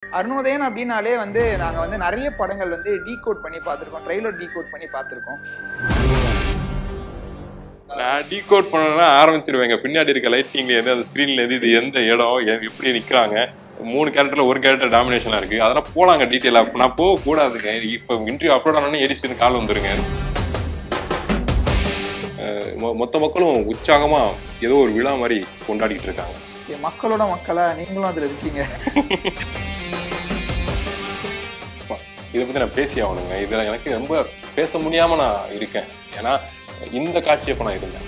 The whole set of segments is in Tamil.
அருணோதயன் அப்படின்னாலே வந்து நாங்க வந்து நிறைய படங்கள் வந்து டீகோட் பண்ணி பார்த்துருக்கோம், ட்ரெய்லர் டீகோட் பண்ணி பார்த்துருக்கோம். நான் டீகோட் பண்ணணும்னா ஆரம்பிச்சிருவேங்க. பின்னாடி இருக்க லைட்டிங்ல எது, அந்த ஸ்கிரீன்ல எது, இது எந்த இடம், எப்படி நிக்கிறாங்க, 3 கேரக்டர்ல ஒரு கேரக்டர் டாமினேஷனா இருக்கு, அதெல்லாம் போலாங்க டீட்டெயிலா. நான் போக கூடாதுங்க. இப்ப இன்டர்வியூ அப்லோட் ஆனோடனே எடிஸ்ட் கால் வந்துருங்க. மொத்த மக்களும் உற்சாகமா ஏதோ ஒரு விழா மாதிரி கொண்டாடிட்டு இருக்காங்க. மக்களோட மக்களா நீங்களும் அதுல இருக்கீங்க. இதை பத்தி நான் பேசி ஆகணுங்க. இதுல எனக்கு ரொம்ப பேச முடியாம நான் இருக்கேன். ஏன்னா இந்த காட்சியை இப்ப நான் இருந்தேன்.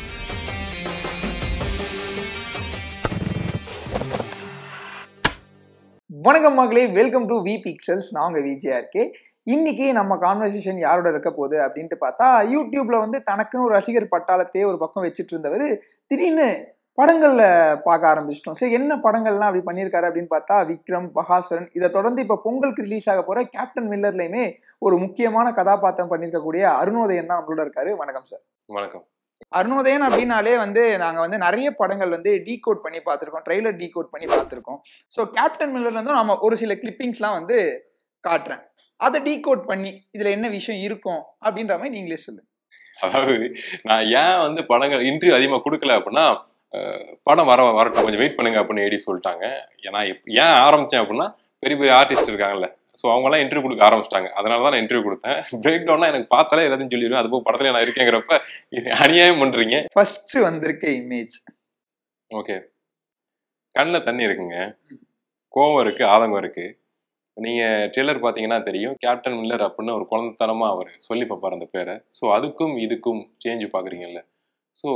வணக்கம் மகளே, வெல்கம் டு வி பிக்சல்ஸ். நான் உங்க விஜேஆர்கே. இன்னைக்கு நம்ம கான்வர்சேஷன் யாரோட இருக்க போகுது அப்படின்ட்டு பார்த்தா, யூடியூப்ல வந்து தனக்குன்னு ஒரு ரசிகர் பட்டாளத்தையே ஒரு பக்கம் வச்சுட்டு இருந்தவர் திடீர்னு படங்கள்ல பார்க்க ஆரம்பிச்சிட்டோம். சரி, என்ன படங்கள்லாம் அப்படி பண்ணியிருக்காரு அப்படின்னு பார்த்தா, விக்ரம், பகாசுரன், இதை தொடர்ந்து இப்ப பொங்கலுக்கு ரிலீஸ் ஆக போற கேப்டன் மில்லர்லயுமே ஒரு முக்கியமான கதாபாத்திரம் பண்ணியிருக்கக்கூடிய அருணோதயன் தான் நம்மளோட இருக்காரு. வணக்கம் சார். வணக்கம். அருணோதயன் அப்படின்னாலே வந்து நாங்க வந்து நிறைய படங்கள் வந்து டீகோட் பண்ணி பார்த்துருக்கோம், ட்ரெய்லர் டீகோட் பண்ணி பார்த்துருக்கோம். ஸோ கேப்டன் மில்லர்ல இருந்தும் நம்ம ஒரு சில கிளிப்பிங்ஸ்லாம் வந்து காட்டுறேன், அதை டீகோட் பண்ணி இதுல என்ன விஷயம் இருக்கும் அப்படின்ற மாதிரி நீங்களே சொல்லுங்க. அதாவது நான் ஏன் வந்து படங்கள் இன்டர்வியூ அதிகமா கொடுக்கல அப்படின்னா, படம் வரட்டும், கொஞ்சம் வெயிட் பண்ணுங்க அப்படின்னு ஏடி சொல்லிட்டாங்க. ஏன்னா ஏன் ஆரம்பிச்சேன் அப்படின்னா, பெரிய பெரிய ஆர்டிஸ்ட் இருக்காங்கல்ல, ஸோ அவங்கெல்லாம் இன்டர்வியூ கொடுக்க ஆரம்பிச்சிட்டாங்க. அதனால தான் நான் இன்டர்வியூ கொடுத்தேன். பிரேக் டவுன்னா எனக்கு பார்த்தாலே எல்லாத்தையும் சொல்லிடுவேன். அது போக படத்துல நான் இருக்கேங்கிறப்ப இது அநியாயம் பண்றீங்க. ஃபர்ஸ்ட் வந்திருக்க இமேஜ் ஓகே, கண்ணில் தண்ணி இருக்குங்க, கோவம் இருக்கு, ஆதங்கம் இருக்கு. நீங்க ட்ரெய்லர் பார்த்தீங்கன்னா தெரியும், கேப்டன் மில்லர் அப்படின்னு ஒரு குழந்தைத்தனமா அவர் சொல்லி பார்ப்பார் அந்த பேரை. ஸோ அதுக்கும் இதுக்கும் சேஞ்சு பார்க்குறீங்கல்ல. ஸோ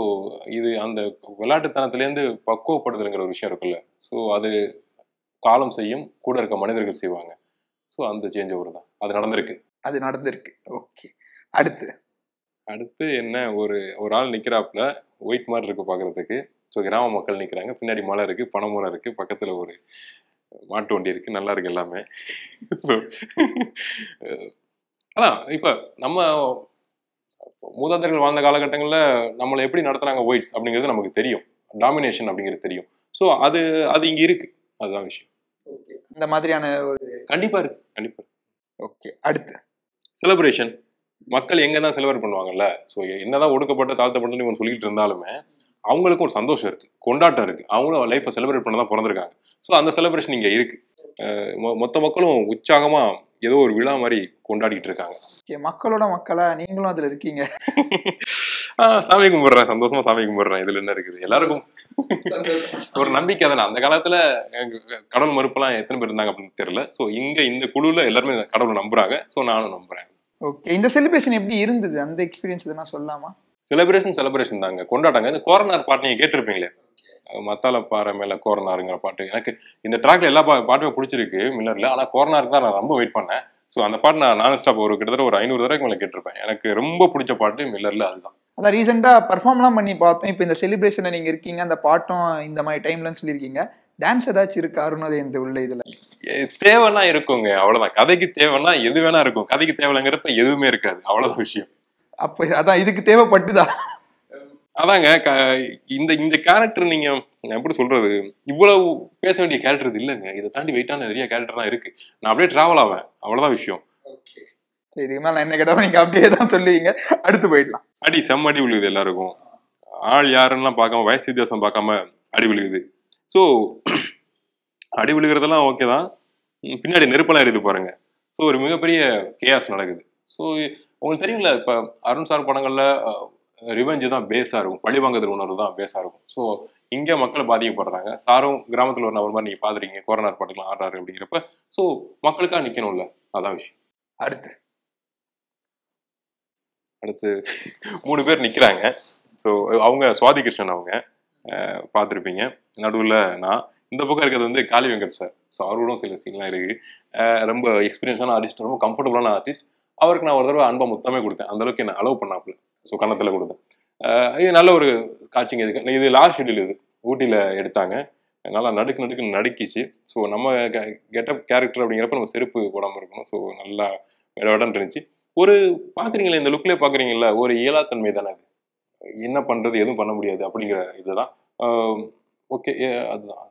இது அந்த விளையாட்டுத்தனத்துலேருந்து பக்குவப்படுதலுங்கிற ஒரு விஷயம் இருக்குல்ல. ஸோ அது காலம் செய்யும், கூட இருக்க மனிதர்கள் செய்வாங்க. ஸோ அந்த சேஞ்ச் ஓவர் தான் அது நடந்திருக்கு. ஓகே, அடுத்து என்ன, ஒரு ஆள் நிற்கிறாப்புல, ஒயிட் மாதிரி இருக்கு பார்க்குறதுக்கு. ஸோ கிராம மக்கள் நிற்கிறாங்க, பின்னாடி மலை இருக்கு, பனைமரம் இருக்கு, பக்கத்தில் ஒரு மாட்டு வண்டி இருக்கு, நல்லா இருக்கு எல்லாமே. ஸோ அதான் இப்போ நம்ம மூதாதையர்கள் வாழ்ந்த காலகட்டங்களில் நம்மளை எப்படி நடத்துனாங்க ஒயிட்ஸ் அப்படிங்கிறது நமக்கு தெரியும், டாமினேஷன் அப்படிங்கிறது தெரியும். ஸோ அது இங்கே இருக்கு, அதுதான் விஷயம். இந்த மாதிரியான ஒரு கண்டிப்பா இருக்கு. ஓகே, அடுத்து செலிப்ரேஷன். மக்கள் எங்க தான் செலிப்ரேட் பண்ணுவாங்கல்ல. ஸோ என்னதான் ஒடுக்கப்பட்ட தாழ்த்தப்பட்டு இவங்க சொல்லிட்டு இருந்தாலுமே அவங்களுக்கும் ஒரு சந்தோஷம் இருக்கு, கொண்டாட்டம் இருக்கு. அவங்களும் லைஃப்பை செலிப்ரேட் பண்ண தான் பிறந்திருக்காங்க. ஸோ அந்த செலிப்ரேஷன் இங்கே இருக்கு. மொத்த மக்களும் உற்சாகமா ஏதோ ஒரு விழா மாதிரி கொண்டாடிட்டு இருக்காங்க. மக்களோட மக்களா நீங்களும் அதுல இருக்கீங்க. சாமி கும்பிடுறேன், சந்தோஷமா சாமி கும்பிடுறேன். இதுல என்ன இருக்குது, எல்லாருக்கும் ஒரு நம்பிக்கை தானே. அந்த காலத்துல கடவுள் மறுப்பெல்லாம் எத்தனை பேர் இருந்தாங்க அப்படின்னு தெரியல. ஸோ இங்க இந்த குழுல எல்லாருமே கடவுளை நம்புறாங்க. ஸோ நானும் நம்புறேன். ஓகே, இந்த செலிப்ரேஷன் எப்படி இருந்தது, அந்த எக்ஸ்பீரியன்ஸ் எதுனா சொல்லலாமா? செலிப்ரேஷன் தாங்க, கொண்டாட்டாங்க. இந்த கோரனார் பாட்டு நீங்க கேட்டிருப்பீங்களே, மத்தால பாறை மேல கோரனாருங்கிற பாட்டு. எனக்கு இந்த ட்ராக்ல எல்லா பாட்டுமே பிடிச்சிருக்கு மில்லர்ல. ஆனா கோரனாருக்கு தான் நான் ரொம்ப வெயிட் பண்ணேன். ஸோ அந்த பாட்டு நான் நான் ஸ்டாப் கிட்டத்தட்ட ஒரு 500 தடவைக்கு மேலே கேட்டிருப்பேன். எனக்கு ரொம்ப பிடிச்ச பாட்டு மில்லர்ல அதுதான். அதான் ரீசெண்டா பர்ஃபார்ம்லாம் பண்ணி பார்த்தோம். இப்போ இந்த செலிப்ரேஷன்ல நீங்க இருக்கீங்க, அந்த பாட்டும் இந்த மாதிரி டைம்லன்னு சொல்லியிருக்கீங்க. டான்ஸ் ஏதாச்சும் இருக்கு அருணோதயன் உள்ள இதுல? தேவைன்னா இருக்குங்க, அவ்வளவுதான். கதைக்கு தேவைன்னா எது வேணா இருக்கும், கதைக்கு தேவைங்கிறப்ப எதுவுமே இருக்காது, அவ்வளவுதான் விஷயம். அப்ப அதான் இதுக்கு தேவைப்பட்டுதா? அதாங்க, இந்த கேரக்டர் நீங்க எப்படி சொல்றது, இவ்வளவு பேச வேண்டிய கேரக்டர் இது இல்லைங்க. இதை தாண்டி வெயிட்டான நிறைய கேரக்டர் தான் இருக்கு. நான் அப்படியே டிராவல் ஆவேன், அவ்வளவுதான் விஷயம். இதுக்கு மேல என்ன கேட்டாலும் நீங்க அப்படியே தான் சொல்லுவீங்க. அடுத்து போயிடலாம். அடி செம்ம அடி விழுகுது எல்லாருக்கும். ஆள் யாருன்னெலாம் பார்க்காம, வயசு வித்தியாசம் பார்க்காம அடி விழுகுது. ஸோ அடி விழுகிறதெல்லாம் ஓகே தான், பின்னாடி நெருப்பெல்லாம் எரியுது பாருங்க. ஸோ ஒரு மிகப்பெரிய கேஸ் நடக்குது. ஸோ உங்களுக்கு தெரியுங்களா, இப்போ அருண் சார் படங்களில் ரிவெஞ்சு தான் பேஸாக இருக்கும், பழிவாங்குதல் உணர்வு தான் பேஸாக இருக்கும். ஸோ இங்கே மக்கள் பாதிக்கப்படுறாங்க. சாரும் கிராமத்தில் ஒரு நபர் மாதிரி நீங்கள் பார்த்துருக்கீங்க, கோரனார் பாட்டுக்கலாம் ஆடுறாரு அப்படிங்கிறப்ப. ஸோ மக்களுக்காக நிற்கணும்ல, அதான் விஷயம். அடுத்து 3 பேர் நிற்கிறாங்க. ஸோ அவங்க சுவாதி கிருஷ்ணன், அவங்க பார்த்துருப்பீங்க. நடுவில் நான், இந்த பக்கம் இருக்கிறது வந்து காளி வெங்கட் சார். ஸோ அவரோட சில சீன்லாம் இருக்குது. ரொம்ப எக்ஸ்பீரியன்ஸான ஆர்டிஸ்ட், ரொம்ப கம்ஃபர்டபுளான ஆர்டிஸ்ட். அவருக்கு நான் ஒரு தடவை அன்பா முத்தமே கொடுத்தேன், அந்தளவுக்கு என்ன அலோவ் பண்ணாப்புல. ஸோ கன்னத்தில் கொடுத்தேன். இது நல்ல ஒரு காட்சிங்க. இது லாஸ்ட் ஷெட்யூல், இது ஊட்டியில் எடுத்தாங்க. நல்லா நடுக்கிச்சு. ஸோ நம்ம கெட்டப் கேரக்டர் அப்படிங்கிறப்ப நம்ம செருப்பு போடாமல் இருக்கணும். ஸோ நல்லா விடன்னு இருந்துச்சு. ஒரு பார்க்குறீங்களா, இந்த லுக்லேயே பார்க்குறீங்களா, ஒரு இயலாத்தன்மை தானே அது. என்ன பண்ணுறது, எதுவும் பண்ண முடியாது அப்படிங்கிற இதுதான். ஓகே, அதுதான்.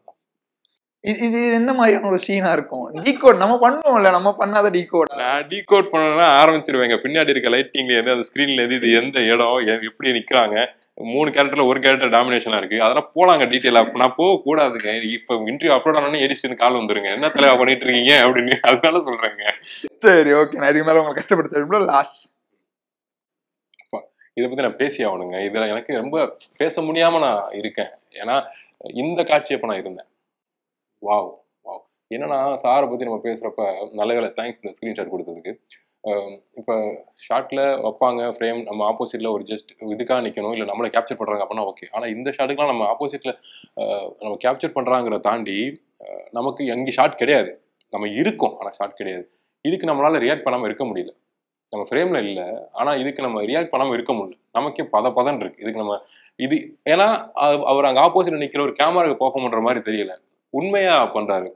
இது என்ன மாதிரியான ஒரு சீனா இருக்கும்? டீகோட் நம்ம பண்ணுவோம்ல, நம்ம பண்ணாத டீகோட். நான் டீகோட் பண்ணணும்னா ஆரம்பிச்சிருவேங்க. பின்னாடி இருக்க லைட்டிங்ல எது, அந்த ஸ்கிரீன்ல எது, இது எந்த இடம், எப்படி நிக்கிறாங்க, 3 கேரக்டர்ல ஒரு கேரக்டர் டாமினேஷனா இருக்கு, அதெல்லாம் போலாங்க டீட்டெயிலா. நான் போக கூடாதுங்க. இப்ப இன்டர்வியூ அப்லோட் ஆனோடனே எடிஸ்ட் கால் வந்துருங்க, என்ன தலைவா பண்ணிட்டு இருக்கீங்க அப்படின்னு. அதனால சொல்றேங்க. சரி, ஓகே. நான் இதுக்கு மேல உங்களை கஷ்டப்படுத்த லாஸ்ட் இதை பத்தி நான் பேசி ஆகணுங்க. இதுல எனக்கு ரொம்ப பேச முடியாம நான் இருக்கேன். ஏன்னா இந்த காட்சியப்ப நான் இருந்தேன். Wow wow. என்னன்னா சாரை பத்தி நம்ம பேசுறப்ப நல்ல வேலை, தேங்க்ஸ் இந்த ஸ்கிரீன்ஷாட் கொடுத்ததுக்கு. இப்போ ஷார்ட்ல வைப்பாங்க ஃப்ரேம், நம்ம ஆப்போசிட்ல ஒரு ஜஸ்ட் இதுக்காக நிற்கணும், இல்லை நம்மளை கேப்சர் பண்றாங்க அப்படின்னா ஓகே. ஆனால் இந்த ஷாட்டுக்குலாம் நம்ம ஆப்போசிட்ல நம்ம கேப்சர் பண்றாங்கிறத தாண்டி நமக்கு எங்கே ஷாட் கிடையாது, நம்ம இருக்கோம் ஆனால் ஷாட் கிடையாது. இதுக்கு நம்மளால ரியாக்ட் பண்ணாமல் இருக்க முடியல. நம்ம ஃப்ரேம்ல இல்லை, ஆனால் இதுக்கு நம்ம ரியாக்ட் பண்ணாமல் இருக்க முடியல. நமக்கே பதன்னு இருக்கு இதுக்கு. நம்ம இது ஏன்னா அவர் அங்கே ஆப்போசிட்ல நிற்கிற ஒரு கேமராவுக்கு பர்ஃபார்ம் பண்ற மாதிரி தெரியல, உண்மையா பண்றாரு.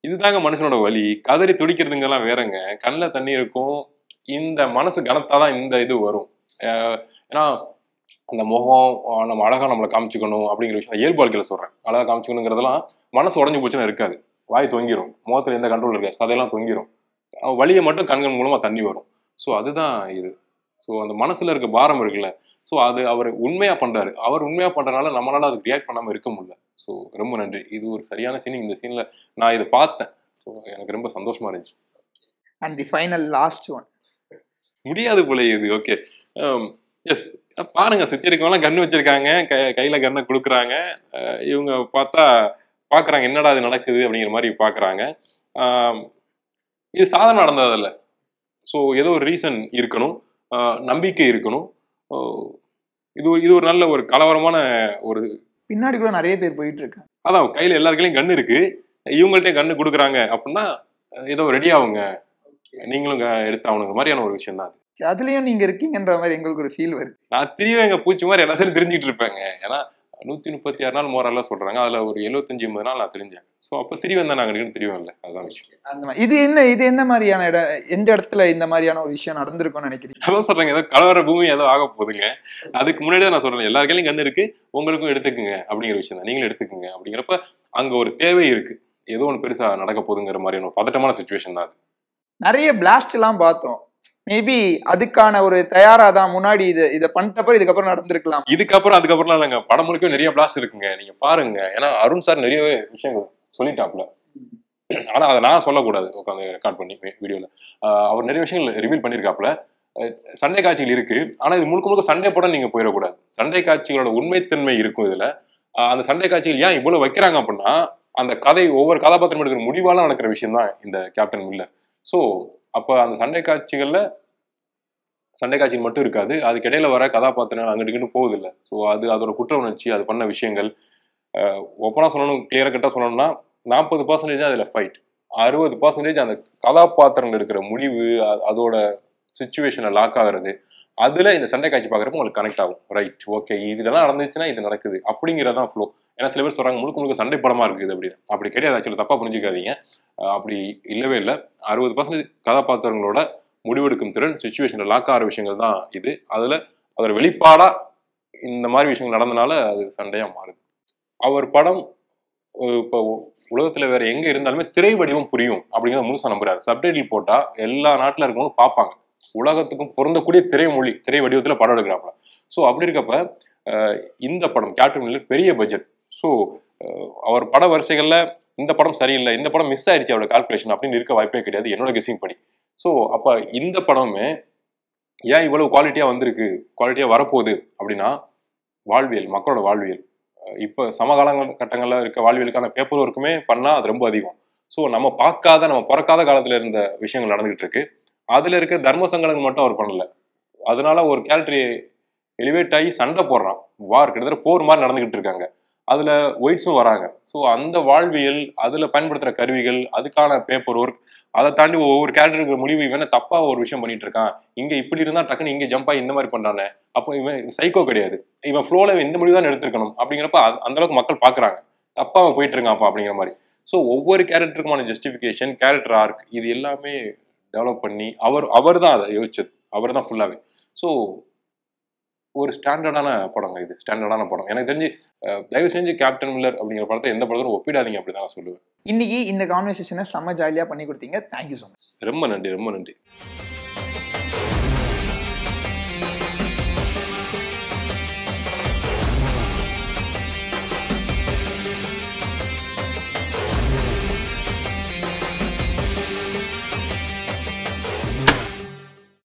இதுதாங்க மனுஷனோட வலி. கதறி துடிக்கிறதுங்கெல்லாம் வேறங்க, கண்ணில் தண்ணி இருக்கும். இந்த மனசு கனத்தாதான் இந்த இது வரும். ஏன்னா அந்த முகம் நம்ம அழகா நம்மளை காமிச்சுக்கணும் அப்படிங்கிற விஷயம் இயல்பு வாழ்க்கையில சொல்றேன். அழகா காமிச்சுக்கணுங்கிறதெல்லாம் மனசு உடஞ்சு போச்சுன்னா இருக்காது, வாய் தொங்கிரும், முகத்துல எந்த கண்ட்ரோல் இருக்காது, சதையெல்லாம் தொங்கிரும், வலியை மட்டும் கண்கள் மூலமா தண்ணி வரும். ஸோ அதுதான் இது. ஸோ அந்த மனசுல இருக்க பாரம் இருக்குல்ல, ஸோ அது அவர் உண்மையா பண்றாரு. அவர் உண்மையா பண்றதுனால நம்மளால அதுக்கு ரியாக்ட் பண்ணாம இருக்க முடியல. ஸோ ரொம்ப நன்றி. இது ஒரு சரியான சீன். இந்த சீன்ல நான் இதை பார்த்தேன். ஸோ எனக்கு ரொம்ப சந்தோஷமா இருந்துச்சு. And the final last one முடியாது போல இது. Okay, yes. பாருங்க, சுத்தி இருக்கவங்களாம் கண்ணு வச்சிருக்காங்க, கையில கண்ணை கொடுக்குறாங்க. இவங்க பார்த்தா பாக்குறாங்க என்னடா இது நடக்குது அப்படிங்கிற மாதிரி பாக்குறாங்க. இது சாதாரண நடந்ததில்ல. ஸோ ஏதோ ஒரு ரீசன் இருக்கணும், நம்பிக்கை இருக்கணும். இது ஒரு நல்ல ஒரு கலவரமான ஒரு பின்னாடி கூட நிறைய பேர் போயிட்டு இருக்காங்க. அதான் கையில எல்லாருக்கையும் கண்ணு இருக்கு, இவங்கள்ட்ட கண்ணு கொடுக்குறாங்க அப்படின்னா ஏதோ ரெடி ஆகுங்க, நீங்களும் எடுத்தாகணுங்கிற மாதிரியான ஒரு விஷயம் தான் அது. அதுலயும் நீங்க இருக்கீங்கன்ற மாதிரி எங்களுக்கு ஒரு ஃபீல் வருது. நான் திரிவேங்க பூச்சி மாதிரி எல்லாத்தையும் தெரிஞ்சுட்டு இருப்பேங்க. ஏன்னா 136 நாள் மோரெல்லாம் சொல்றாங்க, அதுல ஒரு 75-80 நாள் நான் தெரிஞ்சேன். ஸோ அப்போ திரிவன் தான், நாங்கள் திரிவன்ல. அதுதான் விஷயம். இது என்ன மாதிரியான இடம், எந்த இடத்துல இந்த மாதிரியான ஒரு விஷயம் நடந்திருக்கும்னு நினைக்கிறீங்க? அதான் சொல்றேங்க, ஏதோ கலவர பூமி ஏதோ ஆக போகுதுங்க. அதுக்கு முன்னாடியே நான் சொல்றேன், எல்லாருக்கையும் கண்ணு இருக்கு, உங்களுக்கும் எடுத்துக்குங்க அப்படிங்கிற விஷயம் தான். நீங்களும் எடுத்துக்குங்க அப்படிங்கிறப்ப அங்க ஒரு தேவை இருக்கு, ஏதோ ஒன்று பெருசா நடக்க போகுதுங்கிற மாதிரியான பதட்டமான சுச்சுவேஷன் தான் அது. நிறைய பிளாஸ்ட் எல்லாம் பார்த்தோம். மேபி அதுக்கான ஒரு தயாராதான் முன்னாடி இதை பண்ணிட்டப்ப இதுக்கப்புறம் நடந்திருக்கலாம். அதுக்கப்புறம் இல்லைங்க, படம் முழுக்க நிறைய பிளாஸ்ட் இருக்குங்க, நீங்க பாருங்க. ஏன்னா அருண் சார் நிறைய விஷயங்கள் சொல்லிட்டாப்ல, ஆனா அதை நான் சொல்லக்கூடாது உட்காந்து ரெக்கார்ட் பண்ணி வீடியோல. அவர் நிறைய விஷயங்கள் ரிவீல் பண்ணியிருக்காப்ல. சண்டை காட்சிகள் இருக்கு, ஆனா இது முழுக்க சண்டை படம் நீங்க போயிடக்கூடாது. சண்டை காட்சிகளோட உண்மைத்தன்மை இருக்கும் இதுல. அந்த சண்டை காட்சிகள் ஏன் இவ்வளவு வைக்கிறாங்க அப்படின்னா, அந்த கதை ஒவ்வொரு கதாபாத்திரம் எடுக்கிற முடிவால நடக்கிற விஷயம் தான் இந்த கேப்டன் மில்லர். ஸோ அப்ப அந்த சண்டை காட்சிகள் மட்டும் இருக்காது, அதுக்கு இடையில வர கதாபாத்திரம் அங்கிட்டு இங்கிட்டு போகுது இல்லை. ஸோ அதோட குற்ற உணர்ச்சி, அது பண்ண விஷயங்கள். ஓப்பனா சொல்லணும், கிளியரா கட்டா சொல்லணும்னா 40% அதுல ஃபைட், 60% அந்த கதாபாத்திரங்கள் இருக்கிற முடிவு, அதோட சுச்சுவேஷனை லாக் ஆகுறது. அதுல இந்த சண்டை காட்சி பாக்குறப்ப உங்களுக்கு கனெக்ட் ஆகும். ரைட், ஓகே, இதெல்லாம் நடந்துச்சுன்னா இது நடக்குது அப்படிங்கிறதான் ஃப்ளோ. ஏன்னா சில பேர் சொல்றாங்க முழுக்க சண்டை படமா இருக்குது அப்படின்னு. அப்படி கிடையாது. ஆக்சுவலி தப்பா புரிஞ்சுக்காதீங்க, அப்படி இல்லவே இல்லை. 60% கதாபாத்திரங்களோட முடிவெடுக்கும் திறன், சுச்சுவேஷனை லாக் ஆகிற விஷயங்கள் தான் இது. அதுல அதோட வெளிப்பாடா இந்த மாதிரி விஷயங்கள் நடந்தனால அது சண்டையா மாறுது. அவர் படம் இப்போ உலகத்துல வேற எங்க இருந்தாலுமே திரை வடிவம் புரியும் அப்படிங்கிறத முழுசா நம்புறாரு. சப்டைட்டில் போட்டா எல்லா நாட்டுல இருக்கவங்க பார்ப்பாங்க, உலகத்துக்கும் பொருந்தக்கூடிய திரை வடிவத்துல படம் எடுக்கிறாங்க. ஸோ அப்படி இருக்கப்ப இந்த படம் கேப்டன் மில்லர் பெரிய பட்ஜெட். ஸோ அவர் பட வரிசைகள்ல இந்த படம் சரியில்லை, இந்த படம் மிஸ் ஆயிடுச்சு அவரோட கால்குலேஷன் அப்படின்னு இருக்க வாய்ப்பே கிடையாது, என்னோட கெஸிங் படி. ஸோ அப்ப இந்த படமே ஏன் இவ்வளவு குவாலிட்டியா வந்திருக்கு, குவாலிட்டியா வரப்போகுது அப்படின்னா, வாழ்வியல், மக்களோட வாழ்வியல், இப்போ கட்டங்கள்ல இருக்க வாழ்வியலுக்கான பேப்பர் ஒர்க்குமே பண்ணா அது ரொம்ப அதிகம். ஸோ நம்ம பிறக்காத காலத்துல இருந்த விஷயங்கள் நடந்துகிட்டு இருக்கு. அதுல இருக்க தர்ம சங்கடங்கள் மட்டும் அவர் பண்ணல. அதனால ஒரு கேரக்டர் எலிவேட் ஆகி சண்டை போடுறான், வார், கிட்டத்தட்ட போர் மாதிரி நடந்துகிட்டு இருக்காங்க. அதுல ஒயிட்ஸும் வராங்க. ஸோ அந்த வாழ்வியல், அதுல பயன்படுத்துற கருவிகள், அதுக்கான பேப்பர் ஒர்க், அதை தாண்டி ஒவ்வொரு கேரக்டருக்கு முடிவு, இவன் தப்பா ஒரு விஷயம் பண்ணிட்டு இருக்கான், இங்க இப்படி இருந்தா டக்குன்னு இங்க ஜம்ப் ஆகி இந்த மாதிரி பண்றானே, அப்போ இவன் சைக்கோ கிடையாது, இவன் ஃப்ளோல இந்த முடிவு தான் எடுத்திருக்கணும் அப்படிங்கிறப்ப அந்த அளவுக்கு மக்கள் பாக்குறாங்க, தப்பா அவன் போயிட்டு இருக்கான்ப்பா அப்படிங்கிற மாதிரி. ஸோ ஒவ்வொரு கேரக்டருக்குமான ஜஸ்டிஃபிகேஷன், கேரக்டர் ஆர்க், இது எல்லாமே டெவலப் பண்ணி அவர் தான் அதை யோசிச்சது, அவர் தான் ஃபுல்லாவே. ஸோ ஒரு ஸ்டாண்டர்டான படங்க. இது ஸ்டாண்டர்டான படம். எனக்கு தெரிஞ்சு தயவு செஞ்சு கேப்டன் மில்லர் அப்படிங்கிற படத்தை எந்த படத்தோட ஒப்பிடாதீங்க அப்படிதான் நான் சொல்லுவேன். இன்னைக்கு இந்த கான்வர்சேஷனை செம்ம ஜாலியா பண்ணி கொடுத்தீங்க. Thank you so much. ரொம்ப நன்றி.